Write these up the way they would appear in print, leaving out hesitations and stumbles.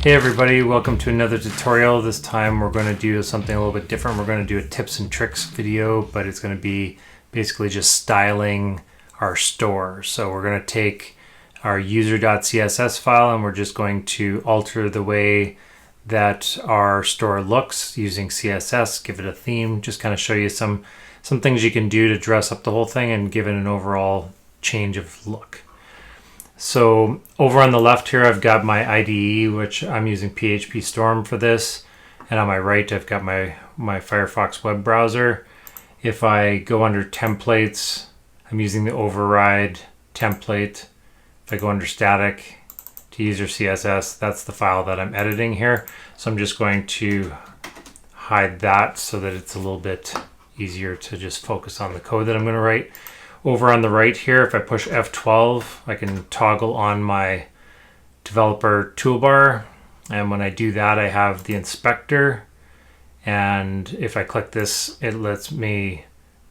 Hey everybody, welcome to another tutorial. This time we're going to do something a little bit different. We're going to do a tips and tricks video, but it's going to be basically just styling our store. So we're going to take our user.css file and we're just going to alter the way that our store looks using CSS, give it a theme, just kind of show you some things you can do to dress up the whole thing and give it an overall change of look. So over on the left here, I've got my IDE, which I'm using PHP Storm for this. And on my right, I've got my Firefox web browser. If I go under templates, I'm using the override template. If I go under static to user CSS, that's the file that I'm editing here. So I'm just going to hide that so that it's a little bit easier to just focus on the code that I'm going to write. Over on the right here, if I push F12, I can toggle on my developer toolbar. And when I do that, I have the inspector. And if I click this, it lets me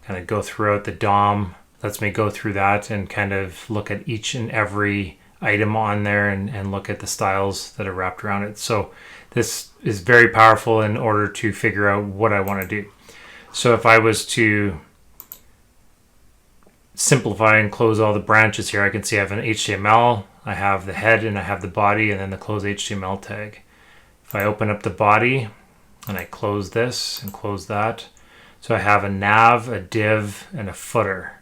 kind of go throughout the DOM, lets me go through that and kind of look at each and every item on there and look at the styles that are wrapped around it. So this is very powerful in order to figure out what I want to do. So if I was to simplify and close all the branches here, I can see I have an HTML, I have the head and I have the body and then the close HTML tag. If I open up the body and I close this and close that, so I have a nav, a div, and a footer,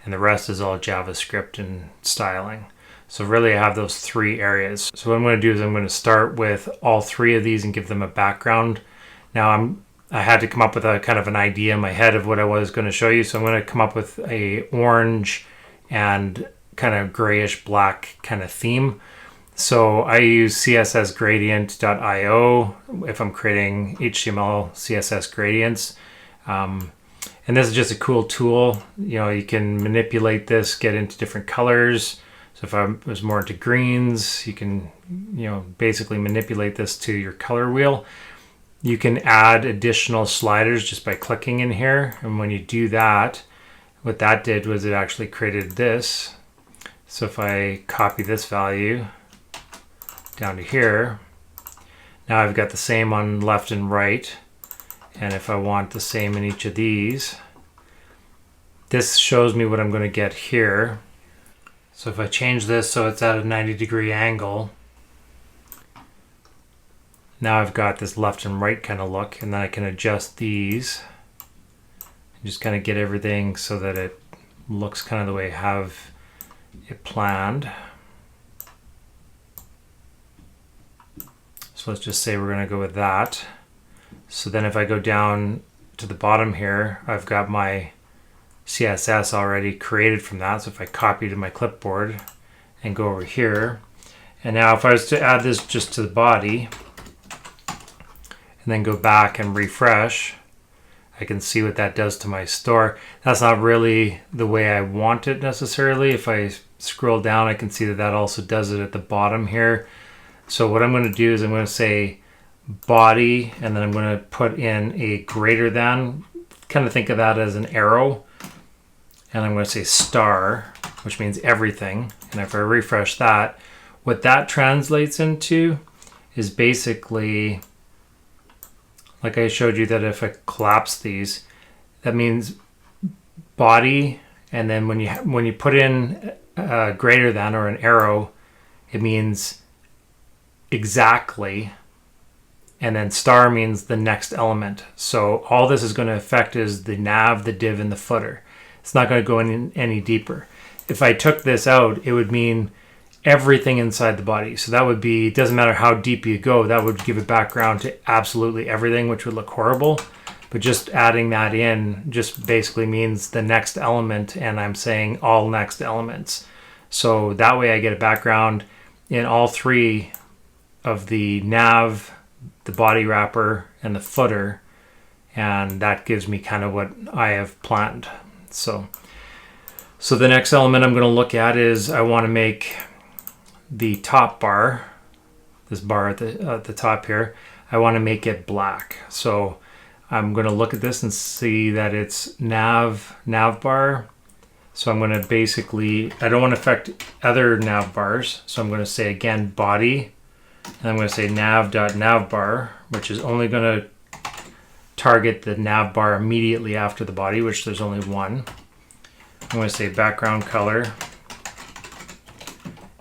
and the rest is all JavaScript and styling. So really I have those three areas. So what I'm going to do is I'm going to start with all three of these and give them a background. Now I had to come up with a kind of an idea in my head of what I was going to show you. So I'm going to come up with a orange and kind of grayish black kind of theme. So I use CSS Gradient.io if I'm creating HTML CSS gradients. And this is just a cool tool. You know, you can manipulate this, get into different colors. So if I was more into greens, you can, basically manipulate this to your color wheel. You can add additional sliders just by clicking in here. And when you do that, what that did was it actually created this. So if I copy this value down to here, now I've got the same on left and right. And if I want the same in each of these, this shows me what I'm going to get here. So if I change this so it's at a 90-degree angle, now I've got this left and right kind of look, and then I can adjust these and just kind of get everything so that it looks kind of the way I have it planned. So let's just say we're going to go with that. So then if I go down to the bottom here, I've got my CSS already created from that. So if I copy to my clipboard and go over here, and now if I was to add this just to the body, and then go back and refresh, I can see what that does to my store. That's not really the way I want it necessarily. If I scroll down, I can see that that also does it at the bottom here. So what I'm going to do is I'm going to say body, and then I'm going to put in a greater than, kind of think of that as an arrow. And I'm going to say star, which means everything. And if I refresh that, what that translates into is basically, like I showed you, that if I collapse these, that means body, and then when you put in a greater than or an arrow, it means exactly, and then star means the next element. So all this is going to affect is the nav, the div, and the footer. It's not going to go any deeper. If I took this out, it would mean everything inside the body. So that would be, it doesn't matter how deep you go, that would give a background to absolutely everything, which would look horrible. But just adding that in just basically means the next element, and I'm saying all next elements. So that way I get a background in all three of the nav, the body wrapper, and the footer, and that gives me kind of what I have planned. So the next element I'm going to look at is I want to make the top bar, this bar at the top here, I want to make it black. So I'm going to look at this and see that it's nav bar. So I'm going to basically, I don't want to affect other nav bars. So I'm going to say again, body, And I'm going to say nav.navbar, which is only going to target the nav bar immediately after the body, which there's only one. I'm going to say background color.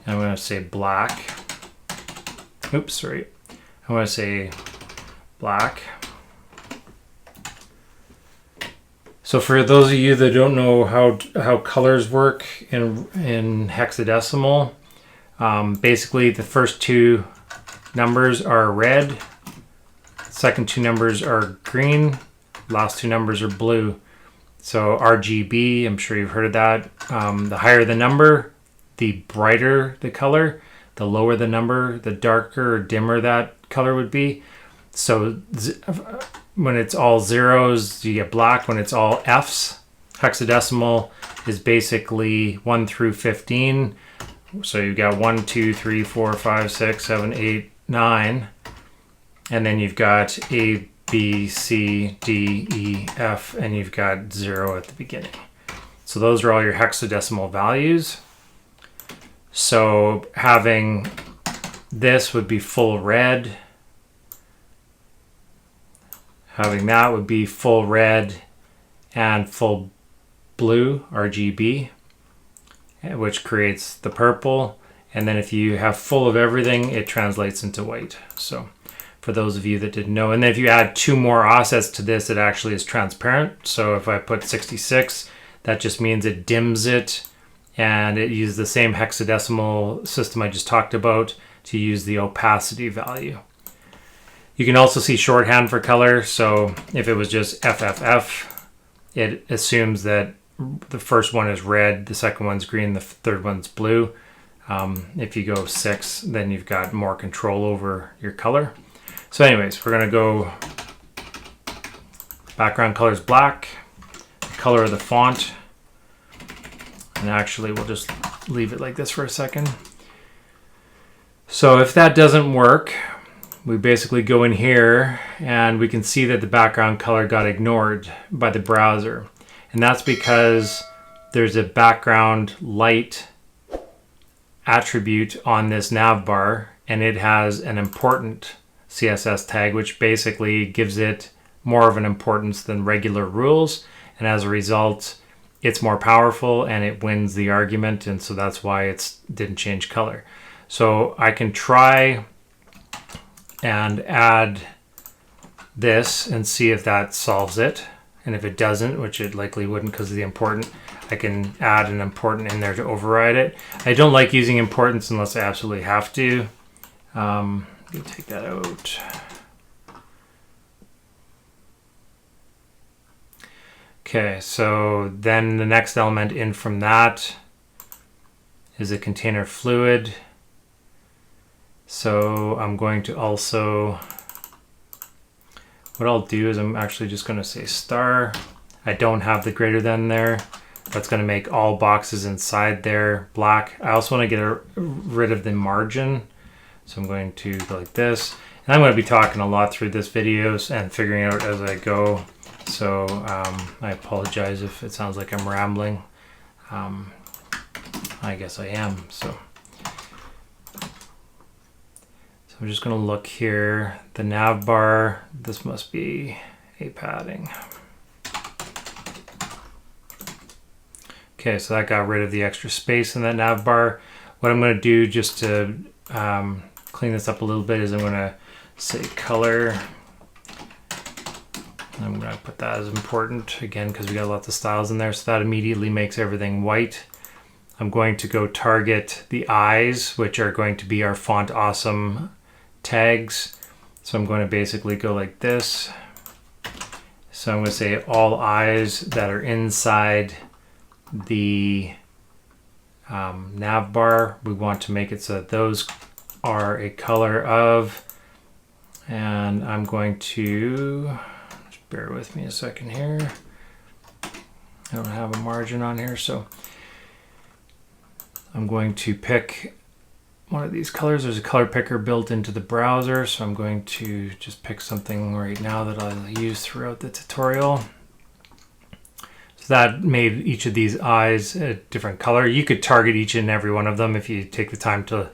And I'm going to say black. Oops, sorry. I'm going to say black. So for those of you that don't know how colors work in hexadecimal, basically the first two numbers are red, second two numbers are green, last two numbers are blue. So RGB, I'm sure you've heard of that. The higher the number, the brighter the color. The lower the number, the darker or dimmer that color would be. So when it's all zeros, you get black. When it's all Fs, hexadecimal is basically 1 through 15. So you've got 1, 2, 3, 4, 5, 6, 7, 8, 9. And then you've got A, B, C, D, E, F, and you've got 0 at the beginning. So those are all your hexadecimal values. So having this would be full red. Having that would be full red and full blue, RGB, which creates the purple. And then if you have full of everything, it translates into white. So for those of you that didn't know, and then if you add 2 more offsets to this, it actually is transparent. So if I put 66, that just means it dims it, and it uses the same hexadecimal system I just talked about to use the opacity value. You can also see shorthand for color. So if it was just FFF, it assumes that the first one is red, the second one's green, the third one's blue. If you go 6, then you've got more control over your color. So anyways, we're gonna go background color is black, color of the font, and actually we'll just leave it like this for a second. So if that doesn't work, we basically go in here and we can see that the background color got ignored by the browser. And that's because there's a background light attribute on this nav bar, and it has an important CSS tag, which basically gives it more of an importance than regular rules. And as a result, it's more powerful and it wins the argument. And so that's why it didn't change color. So I can try and add this and see if that solves it. And if it doesn't, which it likely wouldn't because of the important, I can add an important in there to override it. I don't like using importance unless I absolutely have to. Let me take that out. Okay, so then the next element in from that is a container fluid. So I'm going to also, what I'll do is I'm actually just going to say star. I don't have the greater than there. That's going to make all boxes inside there black. I also want to get rid of the margin. So I'm going to go like this. And I'm going to be talking a lot through this video and figuring out as I go. So I apologize if it sounds like I'm rambling. I guess I am. So I'm just going to look here. The nav bar, this must be a padding. Okay, so that got rid of the extra space in that nav bar. What I'm going to do just to clean this up a little bit is I'm going to say color. I'm going to put that as important again because we got lots of styles in there, so that immediately makes everything white. I'm going to go target the eyes, which are going to be our font awesome tags. So I'm going to basically go like this. So I'm going to say all eyes that are inside the nav bar. We want to make it so that those are a color of, and I'm going to, just bear with me a second here. I don't have a margin on here, so I'm going to pick one of these colors. There's a color picker built into the browser, so I'm going to just pick something right now that I'll use throughout the tutorial. So that made each of these eyes a different color. You could target each and every one of them if you take the time to,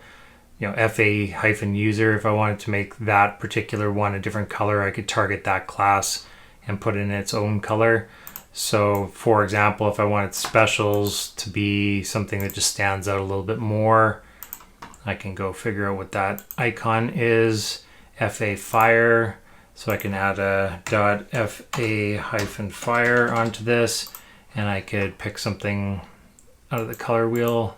FA-user. If I wanted to make that particular one a different color, I could target that class and put in its own color. So for example, if I wanted specials to be something that just stands out a little bit more, I can go figure out what that icon is, FA fire. So I can add a .fa-fire onto this, and I could pick something out of the color wheel,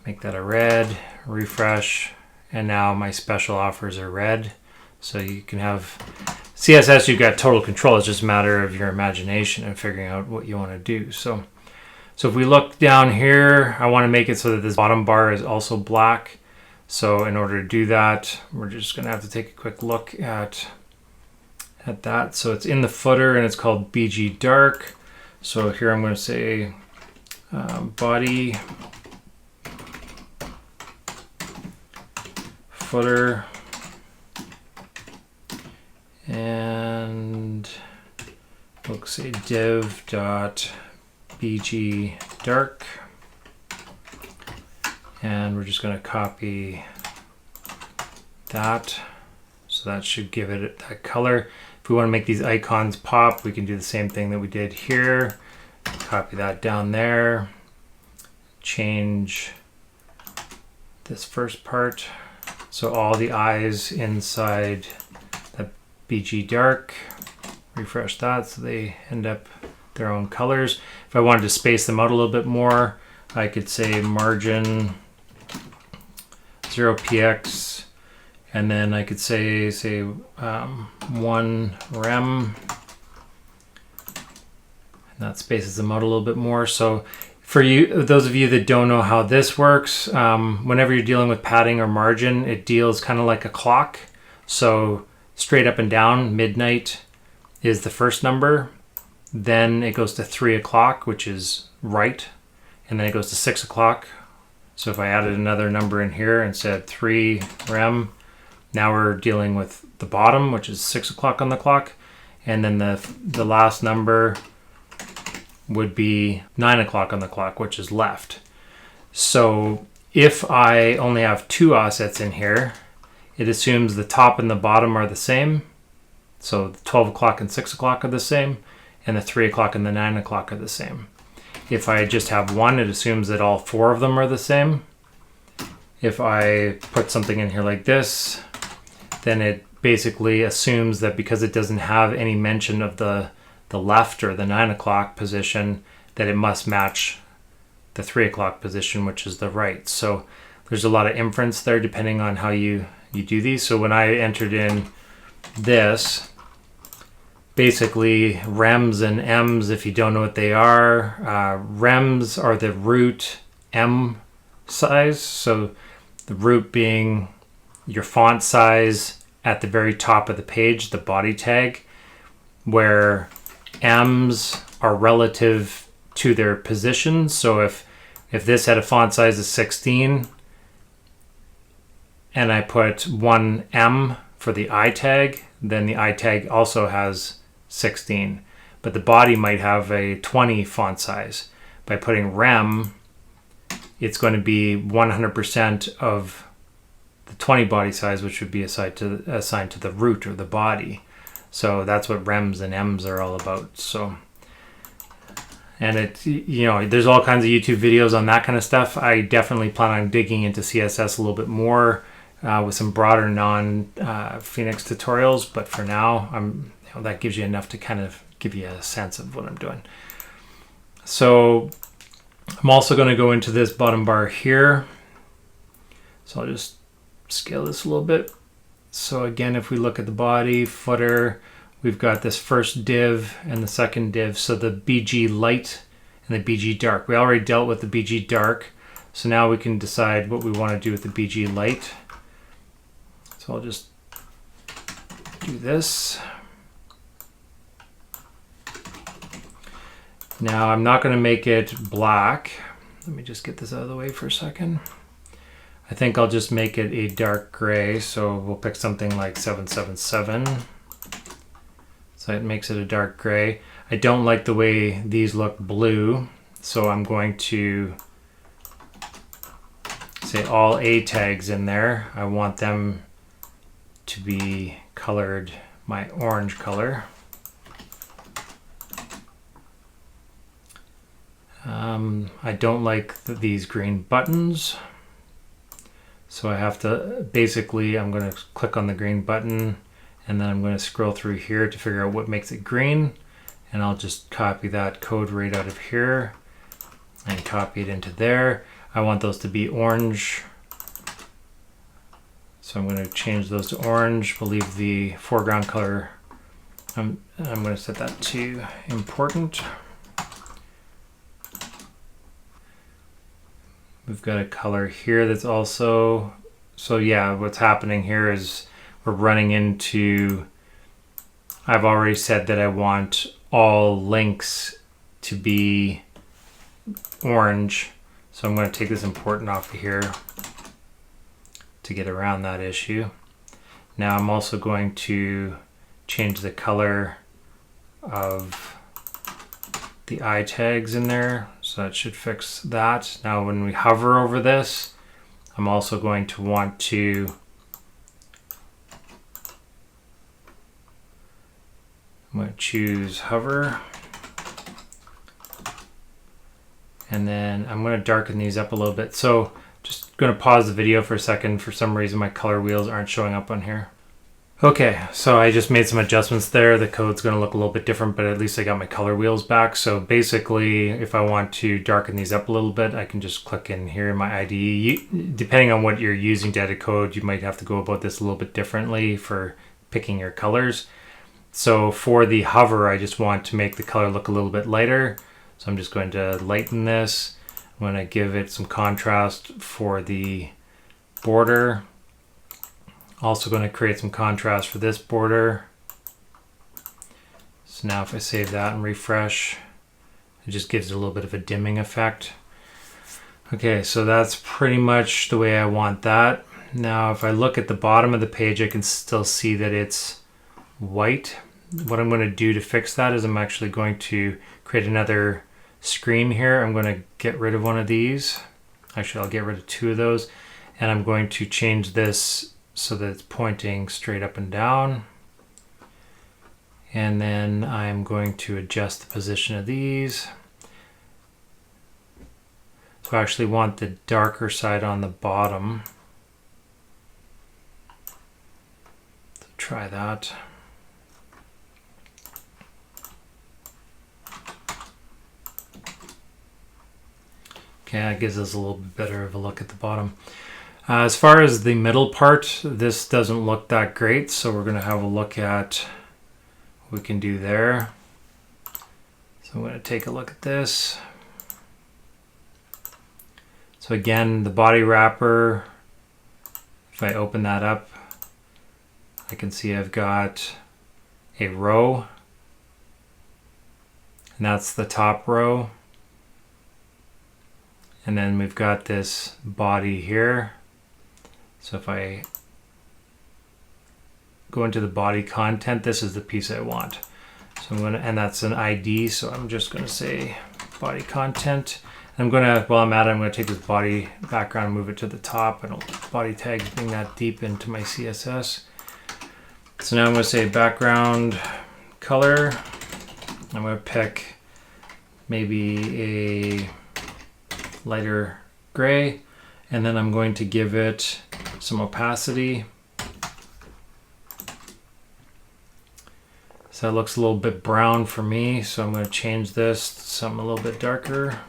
make that a red, refresh, and now my special offers are red. So you can have CSS, you've got total control. It's just a matter of your imagination and figuring out what you want to do. So if we look down here, I want to make it so that this bottom bar is also black. So in order to do that, we're just going to have to take a quick look at that. So it's in the footer and it's called BG dark. So here I'm going to say body footer, and we'll say div.bg dark. And we're just going to copy that. So that should give it that color. If we want to make these icons pop, we can do the same thing that we did here. Copy that down there. Change this first part. So all the eyes inside the BG dark. Refresh that so they end up their own colors. If I wanted to space them out a little bit more, I could say margin 0px, and then I could say 1 rem, and that spaces them out a little bit more. So for you, those of you that don't know how this works, whenever you're dealing with padding or margin, it deals kind of like a clock. So straight up and down, midnight is the first number, then it goes to 3 o'clock, which is right, and then it goes to 6 o'clock. So if I added another number in here and said 3 rem, now we're dealing with the bottom, which is 6 o'clock on the clock. And then the last number would be 9 o'clock on the clock, which is left. So if I only have 2 offsets in here, it assumes the top and the bottom are the same. So the 12 o'clock and 6 o'clock are the same, and the 3 o'clock and the 9 o'clock are the same. If I just have one, it assumes that all 4 of them are the same. If I put something in here like this, then it basically assumes that because it doesn't have any mention of the left or the 9 o'clock position, that it must match the 3 o'clock position, which is the right. So there's a lot of inference there depending on how you do these. So when I entered in this, basically rems and ems, if you don't know what they are, rems are the root M size. So the root being your font size at the very top of the page, the body tag, where M's are relative to their position. So if this had a font size of 16 and I put 1 M for the I tag, then the I tag also has 16, but the body might have a 20 font size. By putting rem, it's going to be 100% of the 20 body size, which would be assigned to the root or the body. So that's what rems and ems are all about. So, and there's all kinds of YouTube videos on that kind of stuff. I definitely plan on digging into CSS a little bit more with some broader non-Phoenix tutorials, but for now, that gives you enough to kind of give you a sense of what I'm doing. So I'm also going to go into this bottom bar here. So I'll just scale this a little bit. So again, if we look at the body, footer, we've got this first div and the second div. So the BG light and the BG dark. We already dealt with the BG dark. So now we can decide what we want to do with the BG light. So I'll just do this. Now I'm not going to make it black. Let me just get this out of the way for a second. I think I'll just make it a dark gray. So we'll pick something like 777. So it makes it a dark gray. I don't like the way these look blue. So I'm going to say all A tags in there, I want them to be colored my orange color. I don't like these green buttons, so I have to basically, I'm going to click on the green button and then I'm going to scroll through here to figure out what makes it green, and I'll just copy that code right out of here and copy it into there. I want those to be orange, so I'm going to change those to orange. We'll leave the foreground color, I'm going to set that to important. We've got a color here that's also, so yeah, what's happening here is we're running into, I've already said that I want all links to be orange. So I'm going to take this important off of here to get around that issue. Now I'm also going to change the color of the I tags in there. So that should fix that. Now when we hover over this, I'm also going to want to, I'm going to choose hover. And then I'm going to darken these up a little bit. So just going to pause the video for a second. For some reason my color wheels aren't showing up on here. Okay, so I just made some adjustments there. The code's going to look a little bit different, but at least I got my color wheels back. So basically, if I want to darken these up a little bit, I can just click in here in my IDE. Depending on what you're using to edit code, you might have to go about this a little bit differently for picking your colors. So for the hover, I just want to make the color look a little bit lighter. So I'm just going to lighten this. I'm going to give it some contrast for the border. Also going to create some contrast for this border. So now if I save that and refresh, it just gives it a little bit of a dimming effect. Okay, so that's pretty much the way I want that. Now if I look at the bottom of the page, I can still see that it's white. What I'm going to do to fix that is I'm actually going to create another screen here. I'm going to get rid of one of these. Actually, I'll get rid of two of those. And I'm going to change this so that it's pointing straight up and down. And then I'm going to adjust the position of these. So I actually want the darker side on the bottom. So try that. Okay, that gives us a little bit better of a look at the bottom. As far as the middle part, this doesn't look that great, so we're going to have a look at what we can do there. So I'm going to take a look at this. So again, the body wrapper, if I open that up, I can see I've got a row, and that's the top row. And then we've got this body here. So if I go into the body content, this is the piece I want. So I'm going to, and that's an ID. So I'm just going to say body content. And I'm going to, while I'm at it, I'm going to take this body background and move it to the top. I don't body tags being that deep into my CSS. So now I'm going to say background color. I'm going to pick maybe a lighter gray, and then I'm going to give it some opacity. So that looks a little bit brown for me, so I'm going to change this to something a little bit darker.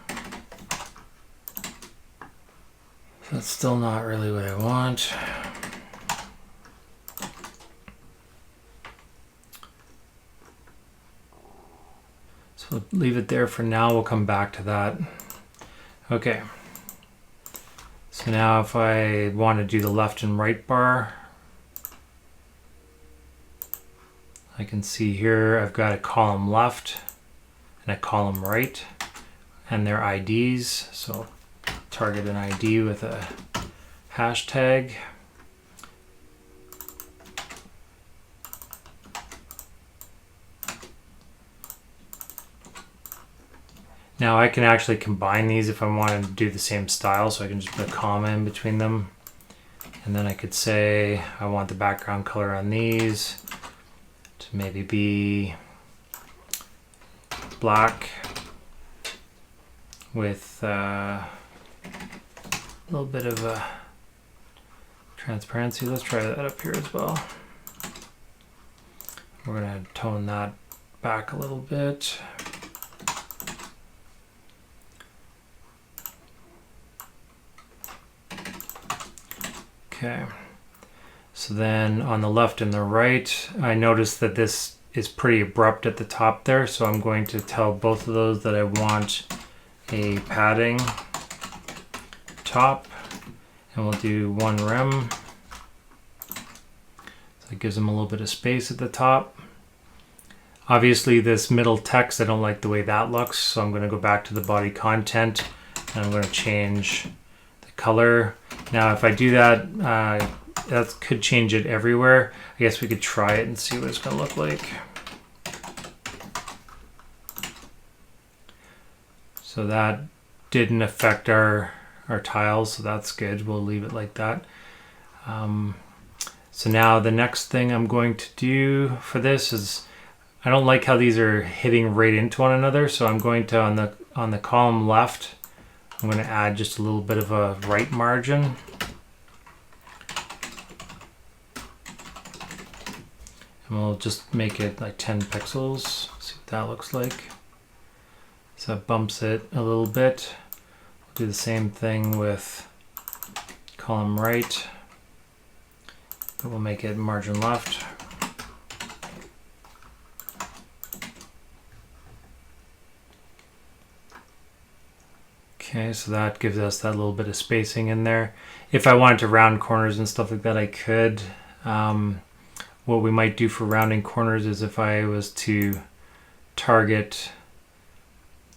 That's still not really what I want. So we'll leave it there for now. We'll come back to that. Okay. So now if I want to do the left and right bar, I can see here I've got a column left and a column right and their IDs. So target an ID with a hashtag. Now I can actually combine these if I wanted to do the same style, so I can just put a comma in between them. And then I could say I want the background color on these to maybe be black with a little bit of a transparency. Let's try that up here as well. We're going to tone that back a little bit. Okay, so then on the left and the right, I noticed that this is pretty abrupt at the top there, so I'm going to tell both of those that I want a padding top, and we'll do one rem. So it gives them a little bit of space at the top. Obviously this middle text, I don't like the way that looks, so I'm going to go back to the body content and I'm going to change the color. Now if I do that, that could change it everywhere. I guess we could try it and see what it's going to look like. So that didn't affect our tiles, so that's good. We'll leave it like that. So now the next thing I'm going to do for this is, I don't like how these are hitting right into one another, so I'm going to, on the column left, I'm going to add just a little bit of a right margin. And we'll just make it like 10 pixels, see what that looks like. So it bumps it a little bit. We'll do the same thing with column right, but we'll make it margin left. Okay, so that gives us that little bit of spacing in there. If I wanted to round corners and stuff like that, I could. What we might do for rounding corners is if I was to target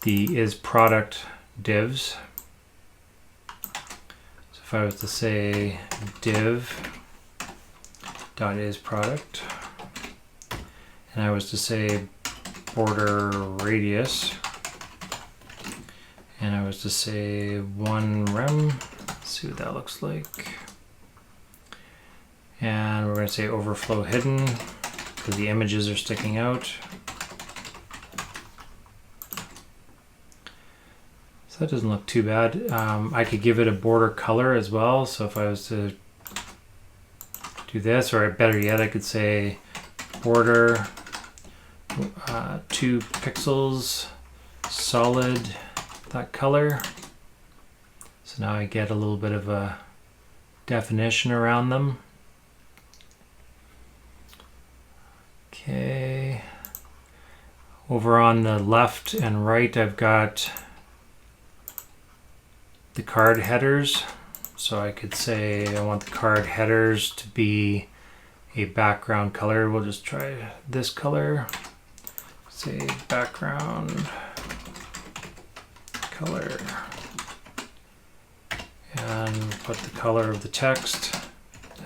the is product divs. So if I was to say div dot is product, and I was to say border radius, and I was to say one rem, let's see what that looks like. And we're going to say overflow hidden because the images are sticking out. So that doesn't look too bad. I could give it a border color as well. So if I was to do this, or better yet, I could say border 2 pixels solid, that color. So now I get a little bit of a definition around them. Okay, over on the left and right, I've got the card headers. So I could say I want the card headers to be a background color. We'll just try this color. Say background color. And put the color of the text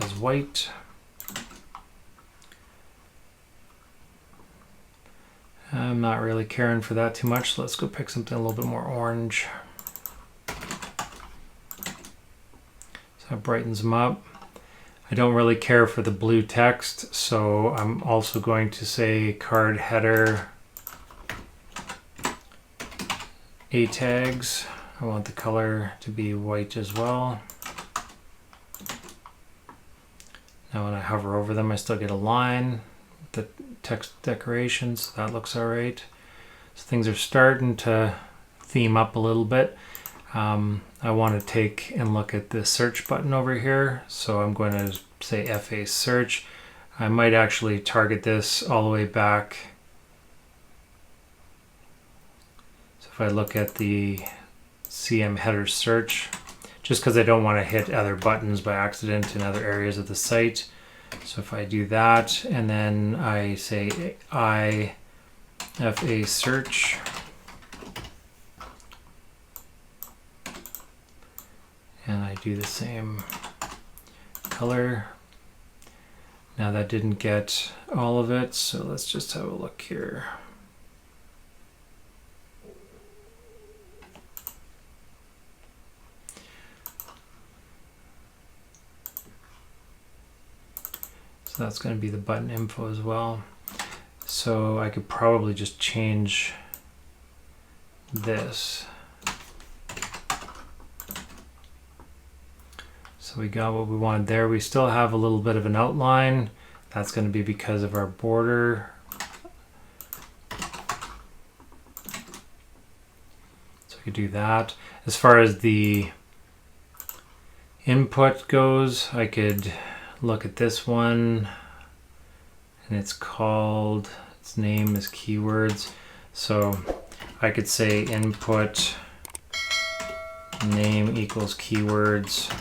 as white. I'm not really caring for that too much, so let's go pick something a little bit more orange. So that brightens them up. I don't really care for the blue text, so I'm also going to say card header A tags. I want the color to be white as well. Now when I hover over them, I still get a line. The text decoration, so that looks all right. So things are starting to theme up a little bit. I want to take and look at the search button over here, so I'm going to say FA search. I might actually target this all the way back. So if I look at the CM header search, just because I don't want to hit other buttons by accident in other areas of the site. So if I do that, and then I say IFA search, and I do the same color. Now that didn't get all of it, so let's just have a look here. So that's going to be the button info as well. So I could probably just change this. So we got what we wanted there. We still have a little bit of an outline. That's going to be because of our border. So we could do that. As far as the input goes, I could look at this one, and it's called, its name is keywords. So I could say input name equals keywords,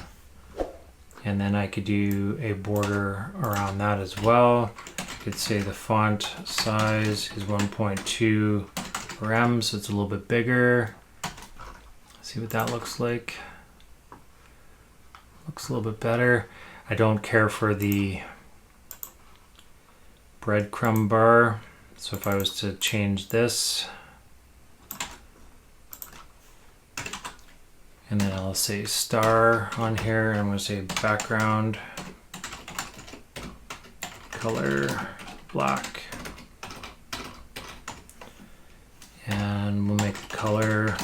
and then I could do a border around that as well. I could say the font size is 1.2 rem, so it's a little bit bigger. See what that looks like. Looks a little bit better. I don't care for the breadcrumb bar. So if I was to change this, and then I'll say star on here, and I'm going to say background color black, and we'll make the color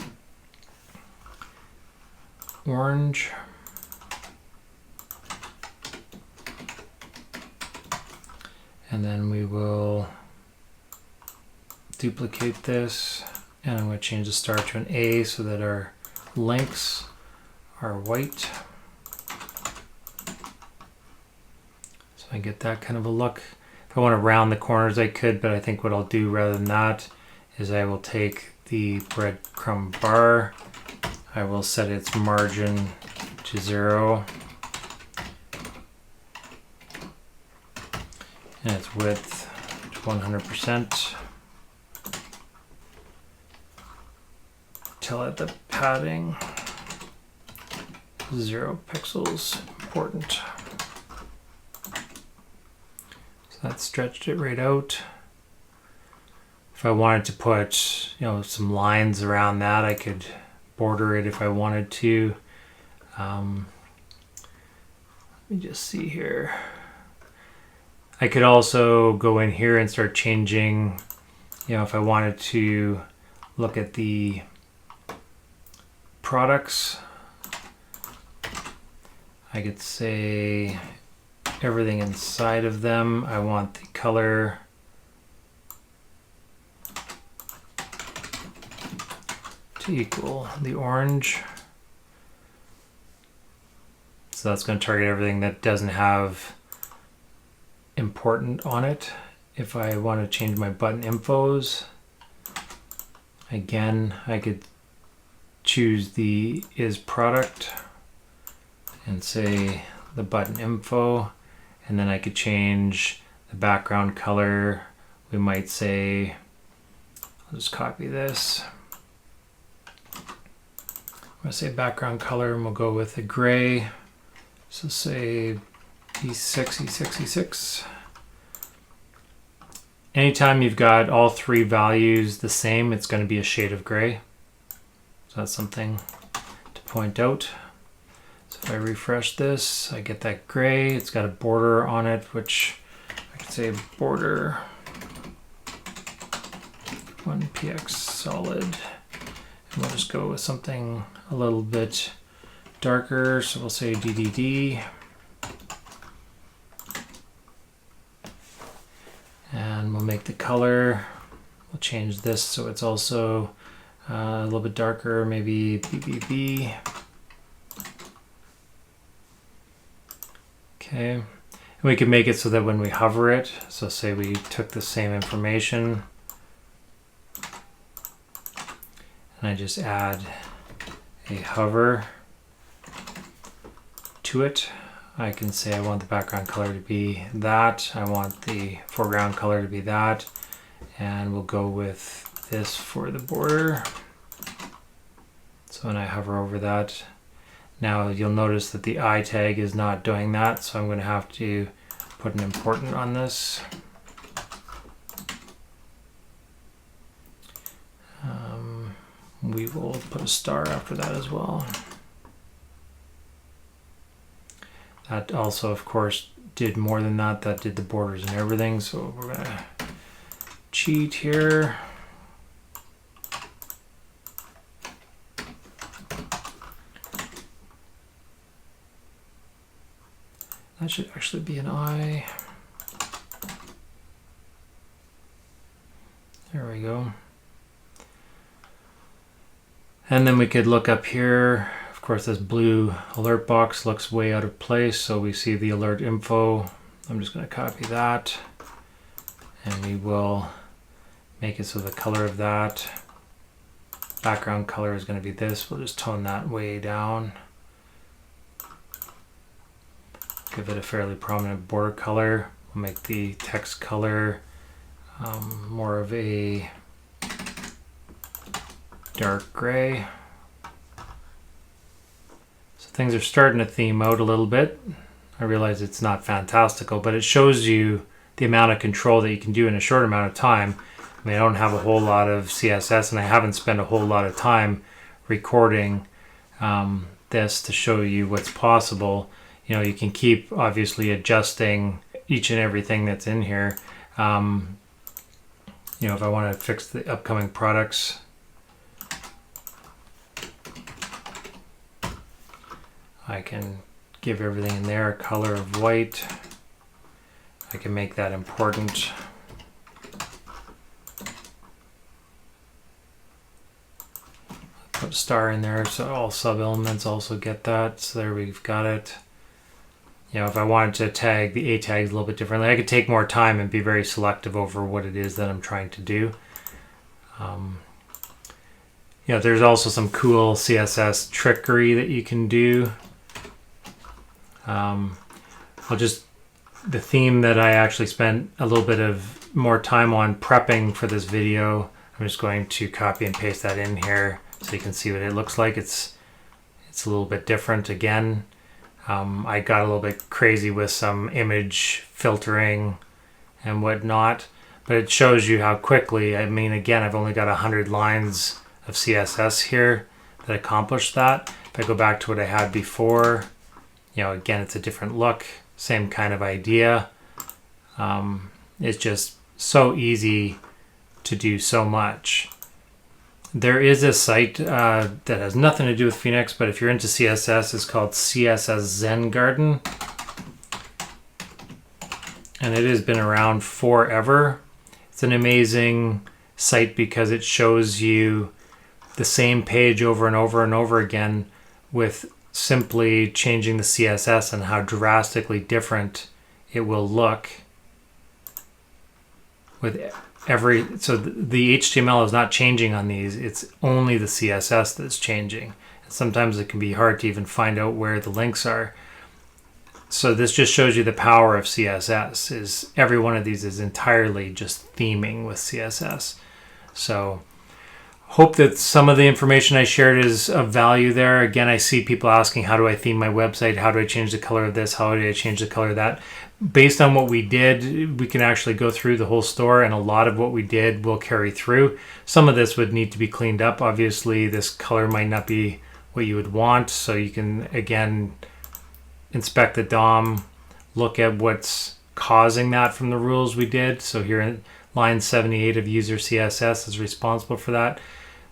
orange. And then we will duplicate this, and I'm going to change the star to an A so that our links are white. So I get that kind of a look. If I want to round the corners, I could, but I think what I'll do rather than that is I will take the breadcrumb bar, I will set its margin to 0, and its width to 100%. Tell it the padding 0 pixels, important. So that stretched it right out. If I wanted to put, some lines around that, I could border it if I wanted to. Let me just see here. I could also go in here and start changing, if I wanted to look at the products, I could say everything inside of them, I want the color to equal the orange. So that's going to target everything that doesn't have important on it. If I want to change my button infos, again, I could choose the is product and say the button info, and then I could change the background color. We might say, I'll just copy this. I'm going to say background color, and we'll go with a gray. So say E6, E6, E6. Anytime you've got all three values the same, it's going to be a shade of gray. So that's something to point out. So if I refresh this, I get that gray. It's got a border on it, which I could say border 1px solid. And we'll just go with something a little bit darker. So we'll say DDD. And we'll make the color. We'll change this so it's also a little bit darker, maybe BBB. Okay, and we can make it so that when we hover it, so say we took the same information and I just add a hover to it, I can say I want the background color to be that, I want the foreground color to be that, and we'll go with this for the border. So when I hover over that, now you'll notice that the I tag is not doing that, so I'm going to have to put an important on this. We will put a star after that as well. That also, of course, did more than that. That did the borders and everything. So we're gonna cheat here. That should actually be an I. There we go. And then we could look up here. Of course, this blue alert box looks way out of place, so we see the alert info. I'm just going to copy that, and we will make it so the color of that background color is going to be this. We'll just tone that way down. Give it a fairly prominent border color. We'll make the text color more of a dark gray. So things are starting to theme out a little bit. I realize it's not fantastical, but it shows you the amount of control that you can do in a short amount of time. I mean, I don't have a whole lot of CSS, and I haven't spent a whole lot of time recording this to show you what's possible. You know, you can keep obviously adjusting each and everything that's in here. You know, if I want to fix the upcoming products, I can give everything in there a color of white. I can make that important. Put a star in there so all sub-elements also get that. So there we've got it. You know, if I wanted to tag the A tags a little bit differently, I could take more time and be very selective over what it is that I'm trying to do. You know, there's also some cool CSS trickery that you can do. The theme that I actually spent a little bit of more time on prepping for this video, I'm just going to copy and paste that in here so you can see what it looks like. It's a little bit different again. I got a little bit crazy with some image filtering and whatnot, but it shows you how quickly, I mean, again, I've only got 100 lines of CSS here that accomplish that. If I go back to what I had before, you know, again, it's a different look, same kind of idea. It's just so easy to do so much. There is a site that has nothing to do with Phoenix, but if you're into CSS, it's called CSS Zen Garden. And it has been around forever. It's an amazing site because it shows you the same page over and over and over again with simply changing the CSS and how drastically different it will look with every, so the HTML is not changing on these, it's only the CSS that's changing. And sometimes it can be hard to even find out where the links are. So this just shows you the power of CSS, is every one of these is entirely just theming with CSS. So hope that some of the information I shared is of value there. Again, I see people asking, how do I theme my website? How do I change the color of this? How do I change the color of that? Based on what we did, we can actually go through the whole store, and a lot of what we did will carry through. Some of this would need to be cleaned up. Obviously, this color might not be what you would want, so you can, again, inspect the DOM, look at what's causing that from the rules we did. So here in line 78 of user CSS is responsible for that.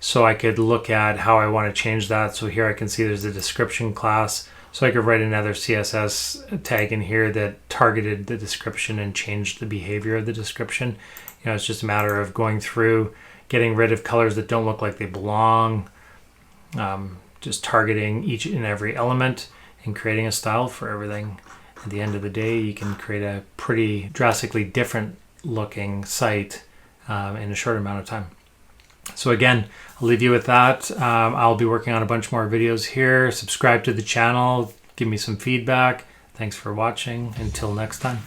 So I could look at how I want to change that. So here I can see there's a description class. So I could write another CSS tag in here that targeted the description and changed the behavior of the description. You know, it's just a matter of going through, getting rid of colors that don't look like they belong, just targeting each and every element and creating a style for everything. At the end of the day, you can create a pretty drastically different looking site in a short amount of time. So again, I'll leave you with that. I'll be working on a bunch more videos here. Subscribe to the channel, give me some feedback. Thanks for watching. Until next time.